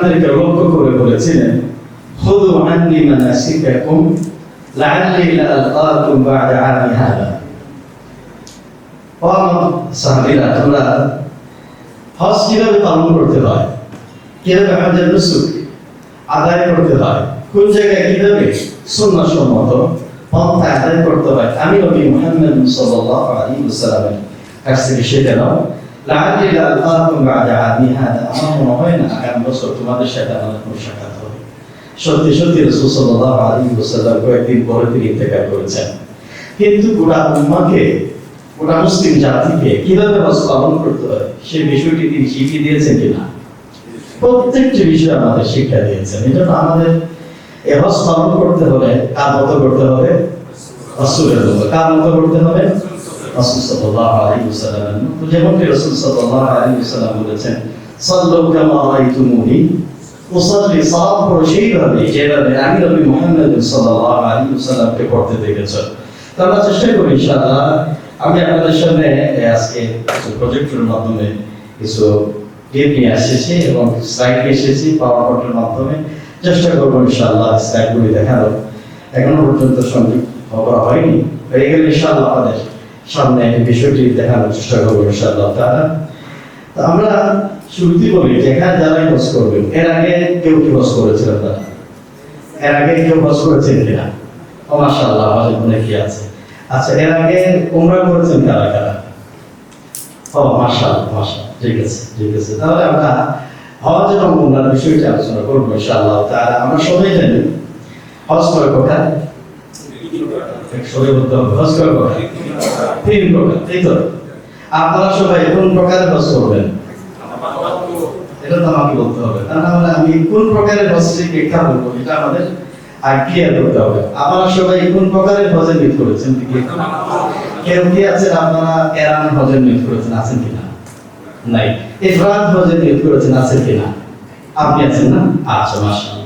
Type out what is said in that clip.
সাহাবীদেরকে লক্ষ্য করে বলেছিলেন, খুযু আন্নী মানাসিকাকুম লাআল্লি লা আলকাকুম বা'দা আমী হাযা। ও সাহাবীরা, তোমরা হজ কিভাবে পালন করতে হয়, কিভাবে হজের নুসুক আদায় করতে হয়, কোন জায়গায় কিভাবে সুন্নাহ সম্মত পন্থা আদায় করতে হয়, আমি নবী মুহাম্মদ সাল্লাল্লাহু আলাইহি ওয়াসাল্লামের কাছ থেকে শিখে নাও। লাআল্লি লা আলকাকুম বা'দা আমী হাযা, আমার মনে হয় না আগামী বছর তোমাদের সাথে আমার কোনো সাক্ষাৎ হবে। সত্যি সত্যি রাসূল সাল্লাল্লাহু আলাইহি ওয়াসাল্লাম কয়েকদিন পরে তিনি ইন্তেকাল করেছেন, কিন্তু গোটা উম্মাহকে, গোটা মুসলিম জাতিকে কিভাবে হজ পালন করতে হয় সেই বিষয়টি তিনি শিখিয়ে দিয়েছেন কিনা? প্রত্যেকটি বিষয় আমাদের শিক্ষা দিয়েছেন। এই জন্য আমাদের এই হজ পালন করতে হলে কার মতো করতে হবে? রাসূলের মতো। কার মতো করতে হবে? রাসূল সাল্লাল্লাহু আলাইহি ওয়াসাল্লাম। যেমনটি রাসূল সাল্লাল্লাহু আলাইহি ওয়াসাল্লাম বলেছেন, সাল্লু কামা রাআইতুমুনি উসাল্লি, সালাত পড়ো সেইভাবে যেভাবে আমি নবী মুহাম্মদ সাল্লাল্লাহু আলাইহি ওয়াসাল্লামকে পড়তে দেখেছি। তো আমরা চেষ্টা করি ইনশাআল্লাহ। আমি আপনাদের সামনে আজকে কিছু প্রজেক্টের মাধ্যমে কিছু টিপ নিয়ে এসেছি এবং স্লাইড নিয়ে এসেছি পাওয়ার পয়েন্টের মাধ্যমে। চেষ্টা করবো ইনশাআল্লাহ স্লাইডগুলি দেখানো। এখনো পর্যন্ত সংযোগ করা হয়নি, হয়ে গেলে ইনশাআল্লাহ আমাদের সামনে এই বিষয়টি দেখানোর চেষ্টা করবো ইনশাআল্লাহ তাআলা। তো আমরা শুরুতেই বলি যে এখানে যারাই হজ করবেন, এর আগে কেউ কি হজ করেছেন? আপনারা এর আগে কেউ হজ করেছেন কিনা? ও মাশাআল্লাহ, আমাদের মনে কি আছে। আচ্ছা, এর আগে উমরা করেছেন কারা কারা? ও মাশাআল্লাহ মাশাআল্লাহ, ঠিক আছে ঠিক আছে। তাহলে আমরা হজ এবং উমরার বিষয়টি আলোচনা করবো ইনশাআল্লাহ তাআলা। আমরা সবাই জানি হজ করে কোথায়? সবাই বলতে হবে, হজ করে কোথায়? 3 প্রকার, তাই তো? আপনারা সবাই কোন প্রকারের হজ করবেন? এটা তো আমাকে বলতে হবে, তা না হলে আমি কোন প্রকারের হজ শিক্ষা বলবো এটা আমাদের ক্লিয়ার করতে হবে। আপনারা সবাই কোন প্রকারের হজের নিয়ত করেছেন? কেউ কি আছেন আপনারা কেরান হজের নিয়ত করেছেন? আছেন কিনা? নাই। ইফরাদ হজের নিয়ত করেছেন? আছেন কিনা? আপনি আছেন না? আচ্ছা মাশাআল্লাহ।